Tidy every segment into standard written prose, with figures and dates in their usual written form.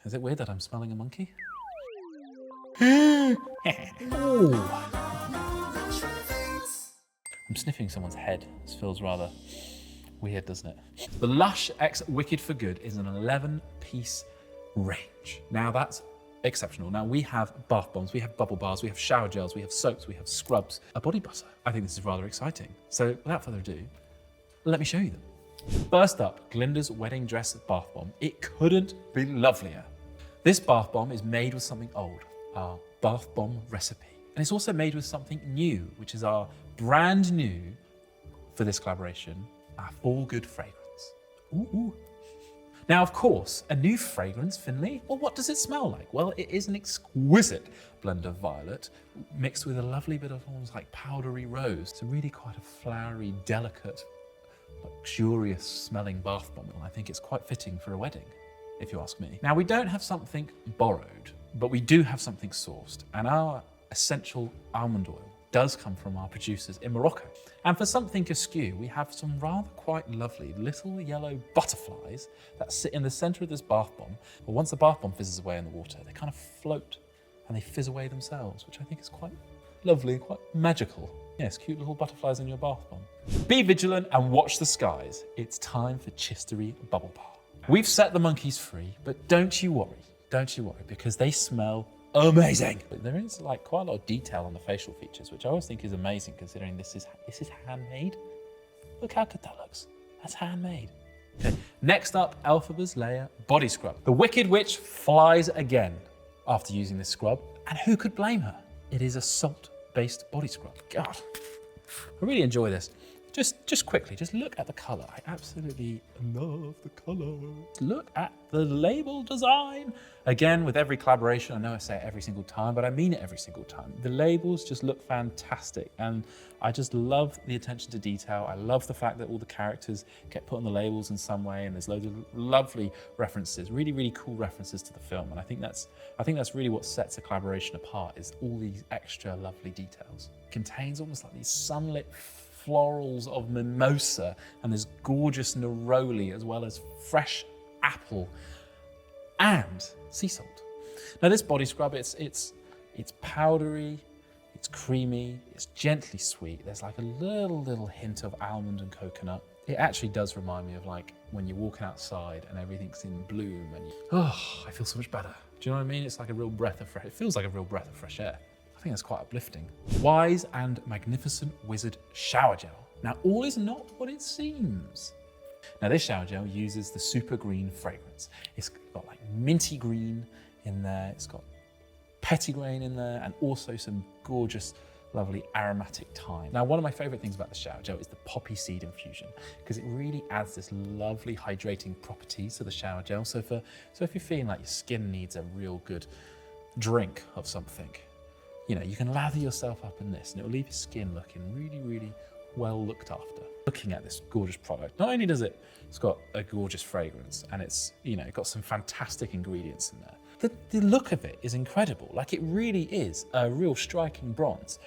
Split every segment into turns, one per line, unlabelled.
Is it weird that I'm smelling a monkey? Ooh. I'm sniffing someone's head. This feels rather weird, doesn't it? The Lush X Wicked for Good is an 11-piece range. Now that's exceptional. Now we have bath bombs, we have bubble bars, we have shower gels, we have soaps, we have scrubs, a body butter. I think this is rather exciting. So without further ado, let me show you them. First up, Glenda's wedding dress bath bomb. It couldn't be lovelier. This bath bomb is made with something old, our bath bomb recipe. And it's also made with something new, which is our brand new, for this collaboration, our For Good fragrance. Ooh. Now, of course, a new fragrance, Finley, well, what does it smell like? Well, it is an exquisite blend of violet mixed with a lovely bit of almost like powdery rose. It's really quite a flowery, delicate, luxurious smelling bath bomb. And I think it's quite fitting for a wedding, if you ask me. Now, we don't have something borrowed, but we do have something sourced. And our essential almond oil does come from our producers in Morocco. And for something askew, we have some rather quite lovely little yellow butterflies that sit in the center of this bath bomb. But once the bath bomb fizzes away in the water, they kind of float and they fizz away themselves, which I think is quite lovely, quite magical. Yes, cute little butterflies in your bath bomb. Be vigilant and watch the skies. It's time for Chestery Bubble Bar. We've set the monkeys free, but don't you worry, because they smell amazing. But there is like quite a lot of detail on the facial features, which I always think is amazing considering this is handmade. Look how good that looks. That's handmade. Okay, next up, Alphaba's Layer Body Scrub. The Wicked Witch flies again after using this scrub, and who could blame her? It is a salt-based body scrub. God, I really enjoy this. Just quickly, just look at the color. I absolutely love the color. Look at the label design. Again, with every collaboration, I know I say it every single time, but I mean it every single time. The labels just look fantastic. And I just love the attention to detail. I love the fact that all the characters get put on the labels in some way. And there's loads of lovely references, really, really cool references to the film. And I think that's really what sets a collaboration apart, is all these extra lovely details. It contains almost like these sunlit florals of mimosa and this gorgeous neroli, as well as fresh apple and sea salt. Now this body scrub, it's powdery, it's creamy, it's gently sweet. There's like a little hint of almond and coconut. It actually does remind me of like when you're walking outside and everything's in bloom and I feel so much better. Do you know what I mean? It's like a real breath of fresh, it feels like a real breath of fresh air. I think that's quite uplifting. Wise and Magnificent Wizard Shower Gel. Now, all is not what it seems. Now, this shower gel uses the Super Green fragrance. It's got like minty green in there, it's got petitgrain in there, and also some gorgeous, lovely aromatic thyme. Now, one of my favorite things about the shower gel is the poppy seed infusion, because it really adds this lovely hydrating properties to the shower gel. So if you're feeling like your skin needs a real good drink of something, you know, you can lather yourself up in this and it will leave your skin looking really, really well looked after. Looking at this gorgeous product, not only does it's got a gorgeous fragrance and it's, you know, got some fantastic ingredients in there. The look of it is incredible. Like, it really is a real striking bronze.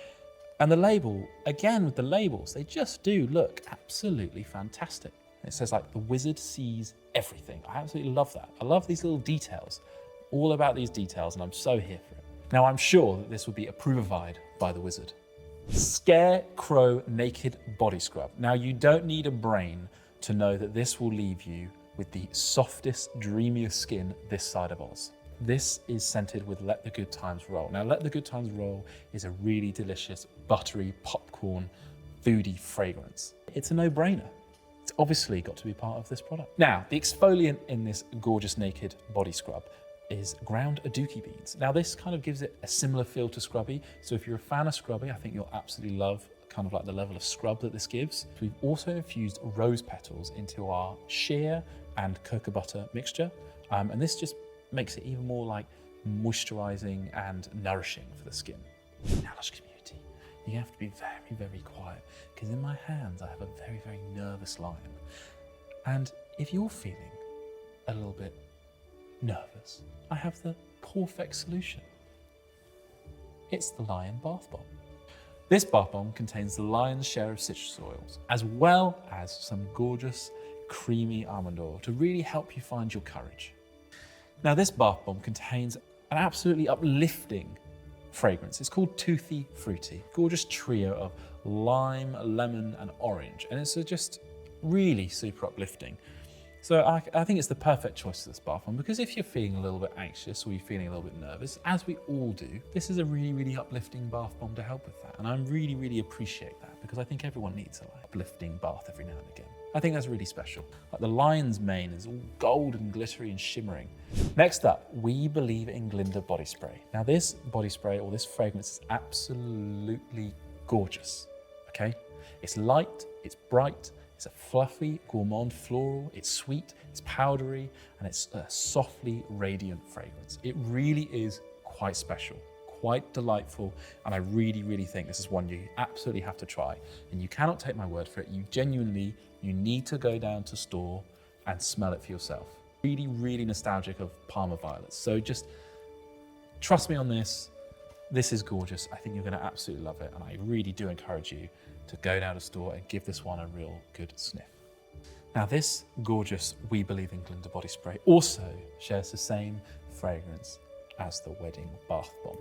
And the label, again with the labels, they just do look absolutely fantastic. It says like, the wizard sees everything. I absolutely love that. I love these little details, all about these details, and I'm so here for it. Now, I'm sure that this will be approvified by the wizard. Scarecrow Naked Body Scrub. Now, you don't need a brain to know that this will leave you with the softest, dreamiest skin this side of Oz. This is scented with Let the Good Times Roll. Now, Let the Good Times Roll is a really delicious, buttery, popcorn, foodie fragrance. It's a no-brainer. It's obviously got to be part of this product. Now, the exfoliant in this gorgeous naked body scrub is ground aduki beans. Now, this kind of gives it a similar feel to Scrubby. So if you're a fan of Scrubby, I think you'll absolutely love kind of like the level of scrub that this gives. We've also infused rose petals into our shea and cocoa butter mixture. And this just makes it even more like moisturizing and nourishing for the skin. Now, Lush community, you have to be very, very quiet, because in my hands, I have a very, very nervous lion. And if you're feeling a little bit nervous, I have the perfect solution. It's the Lion Bath Bomb. This bath bomb contains the lion's share of citrus oils, as well as some gorgeous, creamy almond oil to really help you find your courage. Now this bath bomb contains an absolutely uplifting fragrance. It's called Toothy Fruity. Gorgeous trio of lime, lemon, and orange. And it's just really super uplifting. So I think it's the perfect choice for this bath bomb, because if you're feeling a little bit anxious or you're feeling a little bit nervous, as we all do, this is a really, really uplifting bath bomb to help with that. And I really, really appreciate that, because I think everyone needs an uplifting bath every now and again. I think that's really special. Like the lion's mane is all gold and glittery and shimmering. Next up, We Believe in Glenda body spray. Now this body spray or this fragrance is absolutely gorgeous, okay? It's light, it's bright, it's a fluffy, gourmand floral, it's sweet, it's powdery, and it's a softly radiant fragrance. It really is quite special, quite delightful, and I really, really think this is one you absolutely have to try. And you cannot take my word for it. You need to go down to store and smell it for yourself. Really, really nostalgic of Parma violets. So just trust me on this. This is gorgeous. I think you're gonna absolutely love it. And I really do encourage you to go down to store and give this one a real good sniff. Now this gorgeous We Believe in Glenda body spray also shares the same fragrance as the wedding bath bomb.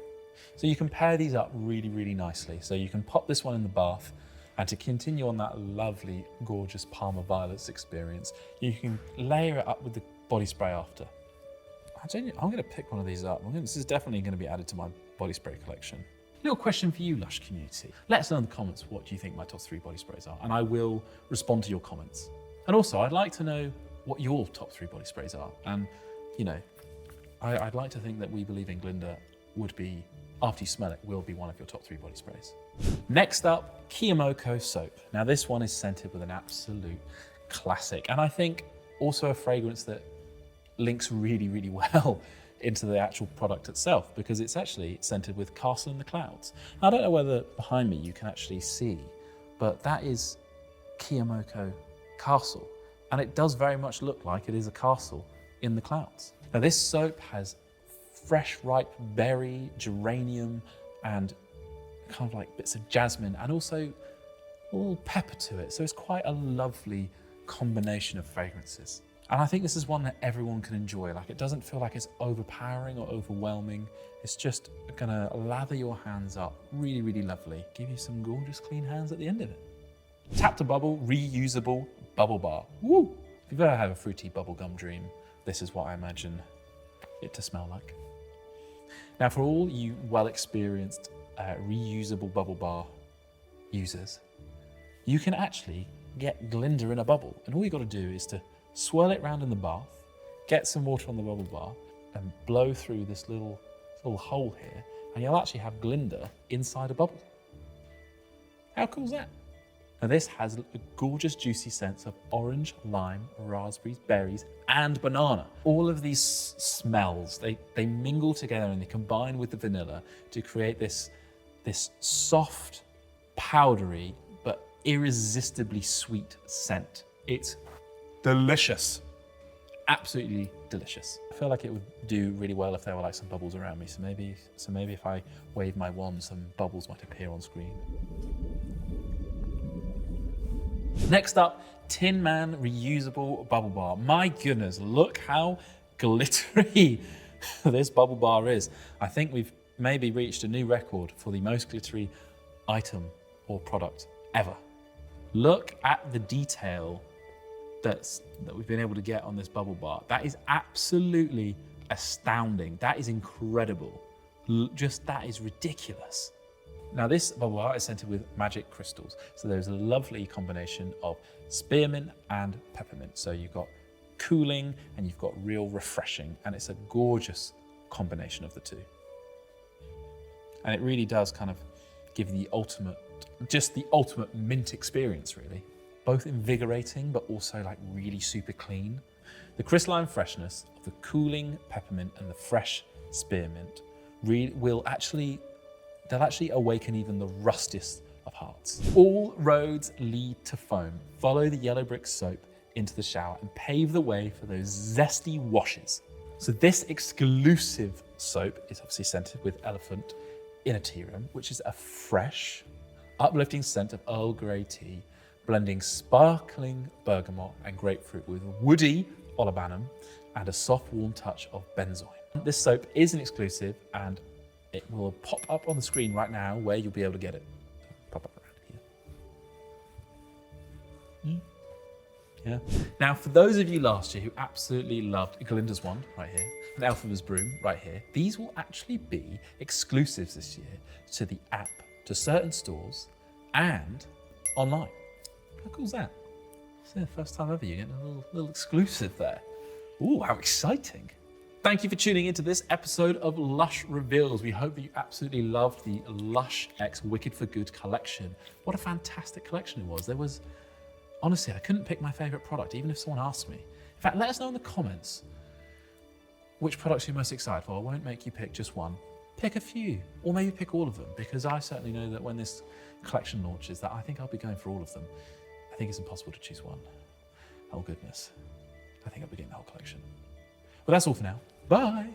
So you can pair these up really, really nicely. So you can pop this one in the bath, and to continue on that lovely, gorgeous Parma violets experience, you can layer it up with the body spray after. I'm gonna pick one of these up. This is definitely gonna be added to my body spray collection. Little question for you, Lush community. Let us know in the comments what do you think my top 3 body sprays are, and I will respond to your comments. And also, I'd like to know what your top 3 body sprays are. And, you know, I'd like to think that We Believe in Glenda would be, after you smell it, will be one of your top 3 body sprays. Next up, Kioko soap. Now this one is scented with an absolute classic, and I think also a fragrance that links really, really well into the actual product itself, because it's actually scented with Castle in the Clouds. Now, I don't know whether behind me you can actually see, but that is Kioko Castle, and it does very much look like it is a castle in the clouds. Now this soap has fresh ripe berry, geranium, and kind of like bits of jasmine, and also a little pepper to it. So it's quite a lovely combination of fragrances. And I think this is one that everyone can enjoy. Like, it doesn't feel like it's overpowering or overwhelming. It's just gonna lather your hands up really, really lovely. Give you some gorgeous clean hands at the end of it. Tap to bubble, reusable bubble bar. Woo! If you've ever had a fruity bubblegum dream, this is what I imagine it to smell like. Now, for all you well-experienced reusable bubble bar users, you can actually get Glenda in a bubble. And all you gotta do is to swirl it around in the bath, get some water on the bubble bar, and blow through this little hole here, and you'll actually have Glenda inside a bubble. How cool is that? Now this has a gorgeous juicy scent of orange, lime, raspberries, berries, and banana. All of these smells, they mingle together and they combine with the vanilla to create this soft, powdery, but irresistibly sweet scent. It's delicious. Absolutely delicious. I feel like it would do really well if there were like some bubbles around me. So maybe if I wave my wand, some bubbles might appear on screen. Next up, Tin Man reusable bubble bar. My goodness, look how glittery this bubble bar is. I think we've maybe reached a new record for the most glittery item or product ever. Look at the detail that we've been able to get on this bubble bar. That is absolutely astounding. That is incredible. That is ridiculous. Now this bubble bar is scented with magic crystals. So there's a lovely combination of spearmint and peppermint. So you've got cooling and you've got real refreshing, and it's a gorgeous combination of the two. And it really does kind of give the ultimate mint experience, really. Both invigorating, but also like really super clean. The crystalline freshness of the cooling peppermint and the fresh spearmint they'll actually awaken even the rustiest of hearts. All roads lead to foam. Follow the yellow brick soap into the shower and pave the way for those zesty washes. So this exclusive soap is obviously scented with elephant initiatum, which is a fresh, uplifting scent of Earl Grey tea, blending sparkling bergamot and grapefruit with woody olibanum and a soft, warm touch of benzoin. This soap is an exclusive and it will pop up on the screen right now where you'll be able to get it. Pop up around here. Yeah. Now, for those of you last year who absolutely loved Glenda's wand right here, and Alphaba's broom right here, these will actually be exclusives this year to the app, to certain stores, and online. How cool is that? It's the first time ever you're getting a little exclusive there. Ooh, how exciting. Thank you for tuning into this episode of Lush Reveals. We hope that you absolutely loved the Lush X Wicked for Good collection. What a fantastic collection it was. There was, honestly, I couldn't pick my favorite product, even if someone asked me. In fact, let us know in the comments which products you're most excited for. I won't make you pick just one. Pick a few, or maybe pick all of them, because I certainly know that when this collection launches, that I think I'll be going for all of them. I think it's impossible to choose one. Oh goodness. I think I'll be getting the whole collection. Well, that's all for now. Bye.